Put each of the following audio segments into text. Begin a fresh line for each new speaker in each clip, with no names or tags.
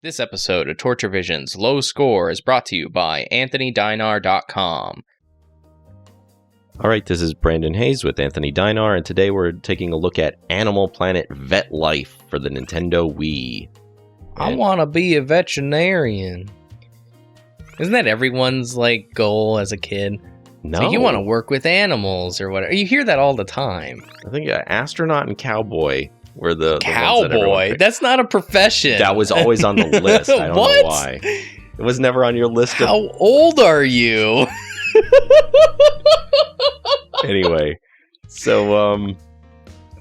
This episode of Torture Vision's Low Score is brought to you by AnthonyDinar.com.
All right, this is Brandon Hayes with Anthony Dinar, and today we're taking a look at Animal Planet Vet Life for the Nintendo Wii.
I want to be a veterinarian. Isn't that everyone's goal as a kid?
No.
So you want to work with animals or whatever. You hear that all the time.
I think astronaut and cowboy were the
Cowboy? That's not a profession.
That was always on the list. I don't know why. It was never on your list.
How old are you?
Anyway, so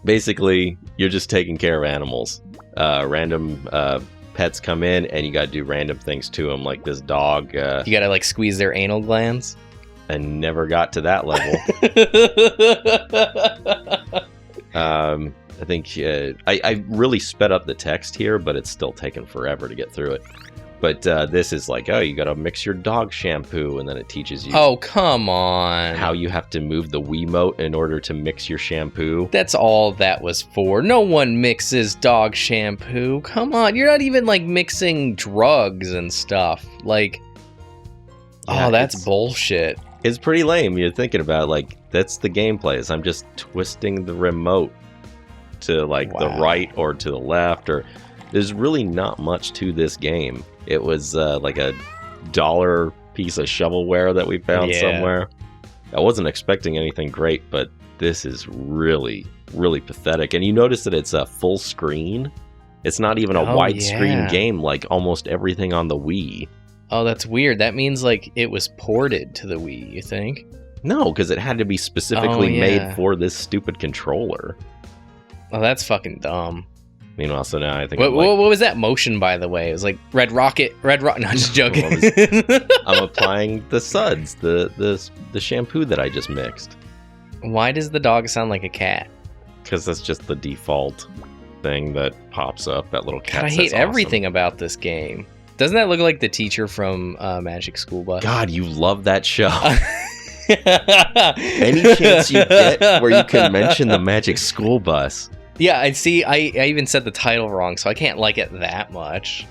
basically, you're just taking care of animals. Random pets come in, and you got to do random things to them, like this dog.
You got to squeeze their anal glands?
I never got to that level. I think I really sped up the text here, but it's still taking forever to get through it. But this is you got to mix your dog shampoo, and then it teaches you.
Oh, come on.
How you have to move the Wiimote in order to mix your shampoo.
That's all that was for. No one mixes dog shampoo. Come on. You're not even mixing drugs and stuff. That's bullshit.
It's pretty lame. You're thinking about that's the gameplay. Is I'm just twisting the remote to the right or to the left, or there's really not much to this game. It was a $1 piece of shovelware that we found somewhere. I wasn't expecting anything great, but this is really, really pathetic. And you notice that it's a full screen. It's not even a widescreen game like almost everything on the Wii.
Oh, that's weird. That means it was ported to the Wii, you think?
No, because it had to be specifically made for this stupid controller.
Oh, that's fucking dumb.
Meanwhile, so now I think...
What was that motion, by the way? It was Red Rocket. No, I'm just joking.
I'm applying the suds, the shampoo that I just mixed.
Why does the dog sound like a cat?
Because that's just the default thing that pops up. That little cat.
God, I hate everything about this game. Doesn't that look like the teacher from Magic School Bus?
God, you love that show. Any chance you get where you can mention the Magic School Bus.
Yeah, I see. I even said the title wrong, so I can't like it that much.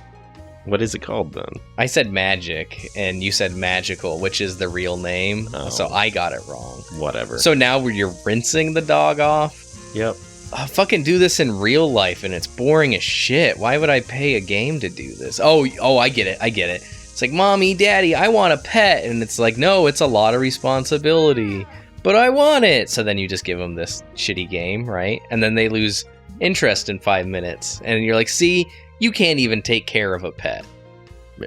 What is it called then?
I said Magic, and you said Magical, which is the real name. Oh. So I got it wrong.
Whatever.
So now you're rinsing the dog off?
Yep.
I'll fucking do this in real life, and it's boring as shit. Why would I pay a game to do this? Oh, I get it. It's Mommy, Daddy, I want a pet. And it's no, it's a lot of responsibility. But I want it. So then you just give them this shitty game, right? And then they lose interest in 5 minutes. And you're see, you can't even take care of a pet.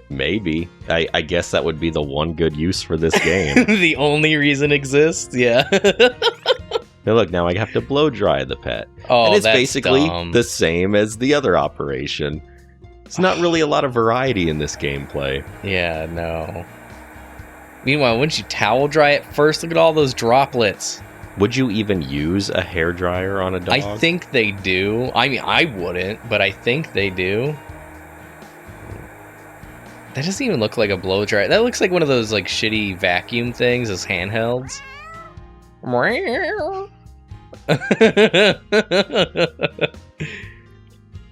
Maybe. I guess that would be the one good use for this game.
The only reason it exists? Yeah.
Now look, now I have to blow dry the pet.
Oh,
and it's
that's
basically
dumb.
The same as the other operation. It's not really a lot of variety in this gameplay.
Yeah, no. Meanwhile, wouldn't you towel dry it first? Look at all those droplets.
Would you even use a hairdryer on a dog?
I think they do. I mean, I wouldn't, but I think they do. That doesn't even look like a blow dryer. That looks like one of those shitty vacuum things, those handhelds.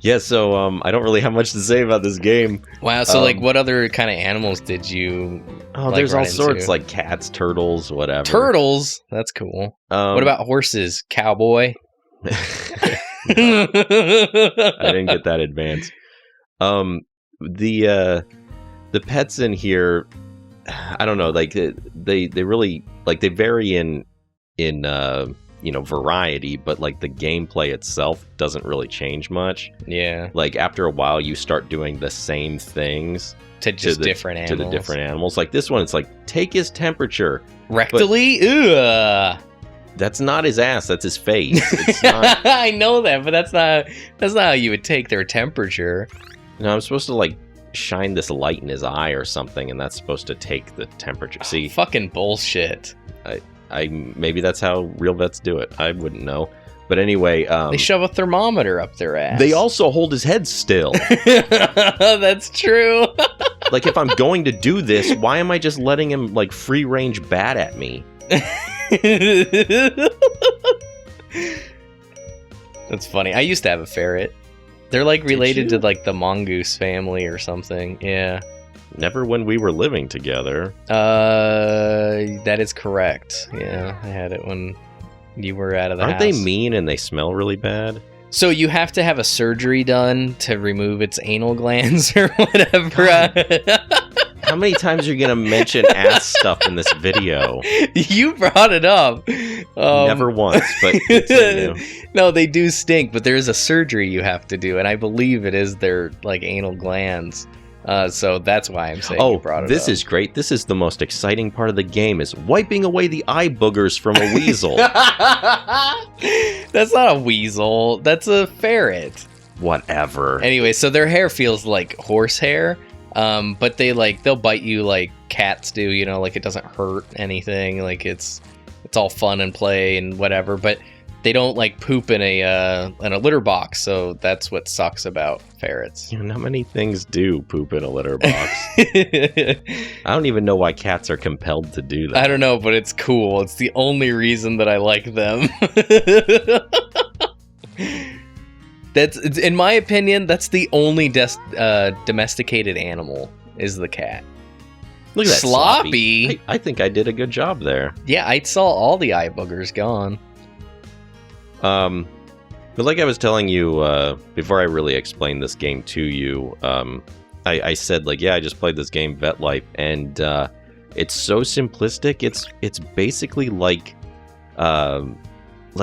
Yeah, so I don't really have much to say about this game.
Wow, so what other kind of animals did you
there's all sorts, cats, turtles, whatever.
Turtles? That's cool. What about horses? Cowboy?
I didn't get that advanced. The pets in here, I don't know, they really they vary in variety, but the gameplay itself doesn't really change much.
Yeah.
After a while you start doing the same things
to different animals.
To the different animals. This one, it's take his temperature.
Rectally? Ugh.
That's not his ass, that's his face. It's not...
I know that, but that's not how you would take their temperature.
No, I'm supposed to shine this light in his eye or something, and that's supposed to take the temperature. See,
fucking bullshit.
Maybe that's how real vets do it. I wouldn't know. But anyway...
they shove a thermometer up their ass.
They also hold his head still.
That's true.
If I'm going to do this, why am I just letting him, free-range bat at me?
That's funny. I used to have a ferret. They're like related to like the mongoose family or something. Yeah.
Never when we were living together.
That is correct. Yeah, I had it when you were out of the house.
Aren't they mean and they smell really bad?
So you have to have a surgery done to remove its anal glands or whatever.
How many times are you going to mention ass stuff in this video?
You brought it up.
Never once, but continue.
No, they do stink, but there is a surgery you have to do, and I believe it is their like anal glands. So that's why I'm saying you brought it up.
This is great. This is the most exciting part of the game, is wiping away the eye boogers from a weasel.
That's not a weasel. That's a ferret.
Whatever.
Anyway, so their hair feels like horse hair, but they'll bite you like cats do. You know, like it doesn't hurt anything. Like it's all fun and play and whatever. But they don't like poop in a litter box, so that's what sucks about ferrets.
You know, not many things do poop in a litter box. I don't even know why cats are compelled to do that.
I don't know, but it's cool. It's the only reason that I like them. That's, in my opinion, that's the only domesticated animal is the cat.
Look at that
sloppy.
I think I did a good job there.
Yeah, I saw all the eye boogers gone.
But like I was telling you before I really explained this game to you, I said like, yeah, I just played this game, Vet Life, and it's so simplistic. It's basically like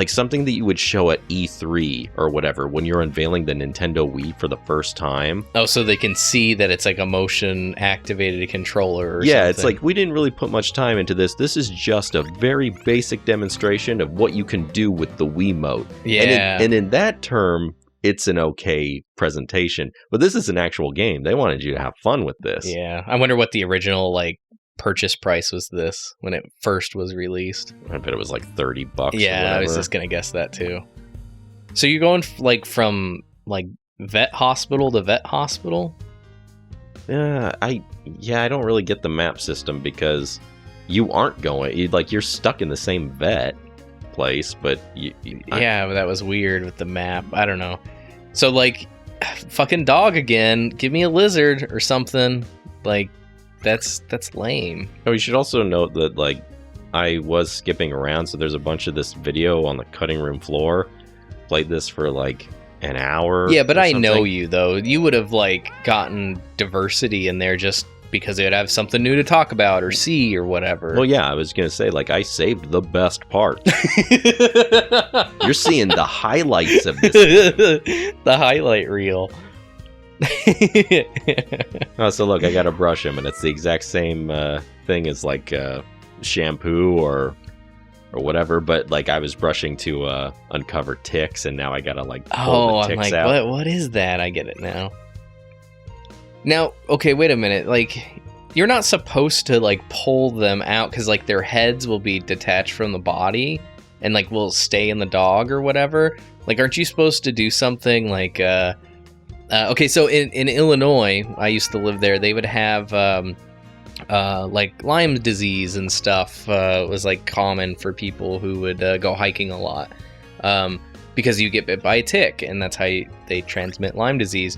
something that you would show at E3 or whatever when you're unveiling the Nintendo Wii for the first time.
Oh, so they can see that it's like a motion activated controller or
yeah,
something.
It's like, we didn't really put much time into this. This is just a very basic demonstration of what you can do with the Wiimote.
Yeah.
And in that term, it's an okay presentation. But this is an actual game. They wanted you to have fun with this.
Yeah. I wonder what the original like purchase price was this when it first was released.
I bet it was like $30 or
Yeah,
whatever.
I was just gonna guess that too. So you're going like from like vet hospital to vet hospital?
I don't really get the map system because you aren't going. You're stuck in the same vet place, but
yeah, but that was weird with the map. I don't know. So like, fucking dog again. Give me a lizard or something. Like, that's lame.
Oh, you should also note that like I was skipping around, so there's a bunch of this video on the cutting room floor. Played this for like an hour.
Yeah, but I know you though. You would have like gotten diversity in there just because it would have something new to talk about or see or whatever.
Well, yeah, I was gonna say like I saved the best part. You're seeing the highlights of this.
The highlight reel.
Oh, so look, I gotta brush him, and it's the exact same thing as like shampoo or whatever. But like I was brushing to uncover ticks, and now I gotta like pull the ticks out.
What is that? I get it now. Now, okay, wait a minute. Like, you're not supposed to like pull them out because like their heads will be detached from the body and like will stay in the dog or whatever. Like, aren't you supposed to do something like okay, so in Illinois, I used to live there. They would have like Lyme disease and stuff. Was like common for people who would go hiking a lot because you get bit by a tick, and that's how they transmit Lyme disease.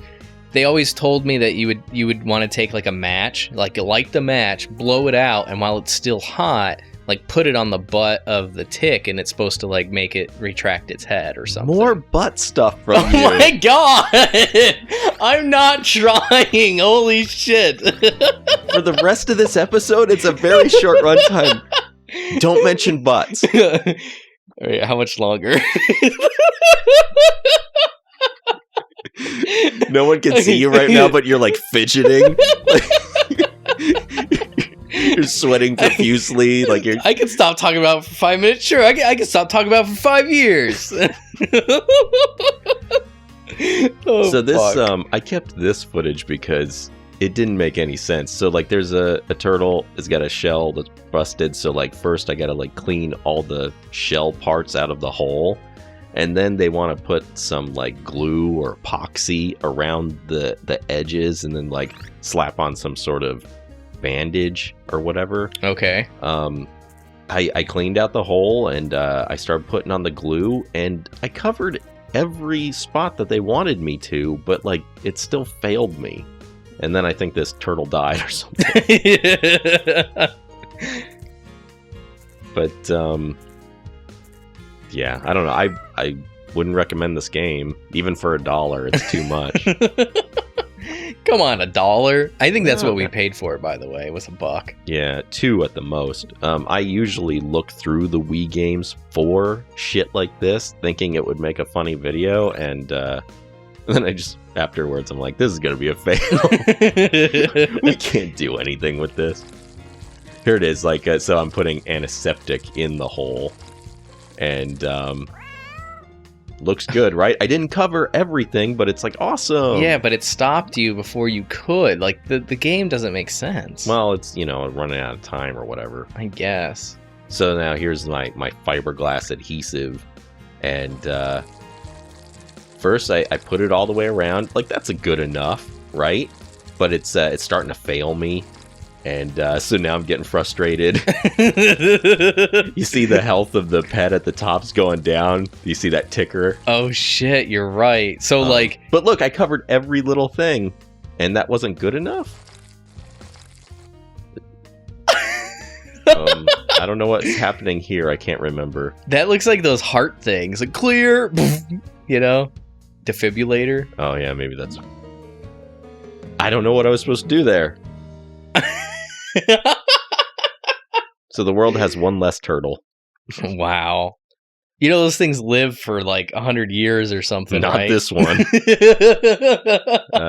They always told me that you would want to take like a match, like light the match, blow it out, and while it's still hot, like put it on the butt of the tick, and it's supposed to like make it retract its head or something.
More butt stuff from you.
Oh my god! I'm not trying. Holy shit!
For the rest of this episode, it's a very short runtime. Don't mention butts.
All right, how much longer?
No one can see you right now, but you're like fidgeting. You're sweating profusely. Like you're.
I can stop talking about it for 5 minutes. Sure, I can stop talking about it for 5 years. Oh,
so this,
fuck.
I kept this footage because it didn't make any sense. So like, there's a turtle. It's got a shell that's busted. So like, first I gotta like clean all the shell parts out of the hole. And then they want to put some like glue or epoxy around the edges, and then like slap on some sort of bandage or whatever.
Okay.
I cleaned out the hole, and I started putting on the glue, and I covered every spot that they wanted me to, but like it still failed me. And then I think this turtle died or something. But yeah, I don't know. I wouldn't recommend this game even for $1. It's too much.
Come on, $1? I think that's what we paid for it, by the way. It was $1.
Yeah, $2 at the most. I usually look through the Wii games for shit like this, thinking it would make a funny video, and then I just, afterwards, I'm like, this is going to be a fail. We can't do anything with this. Here it is, like, so I'm putting antiseptic in the hole, and looks good, right? I didn't cover everything, but it's like awesome.
Yeah, but it stopped you before you could. Like, the game doesn't make sense.
Well, it's, you know, running out of time or whatever.
I guess.
So now here's my fiberglass adhesive, and first I put it all the way around. Like, that's a good enough, right? But it's starting to fail me. And so now I'm getting frustrated. You see the health of the pet at the top's going down. You see that ticker?
Oh shit, you're right. So like,
but look, I covered every little thing, and that wasn't good enough. I don't know what's happening here. I can't remember.
That looks like those heart things. Like clear, you know, defibrillator.
Oh yeah, maybe that's. I don't know what I was supposed to do there. So the world has one less turtle.
Wow. You know, those things live for like 100 years or something,
Not
right?
this one.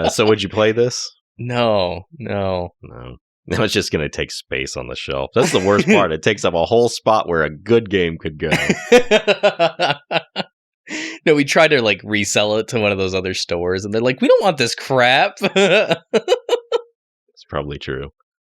So would you play this?
No.
Now it's just going to take space on the shelf. That's the worst part. It takes up a whole spot where a good game could go.
No, we tried to like resell it to one of those other stores, and they're like, we don't want this crap.
It's probably true.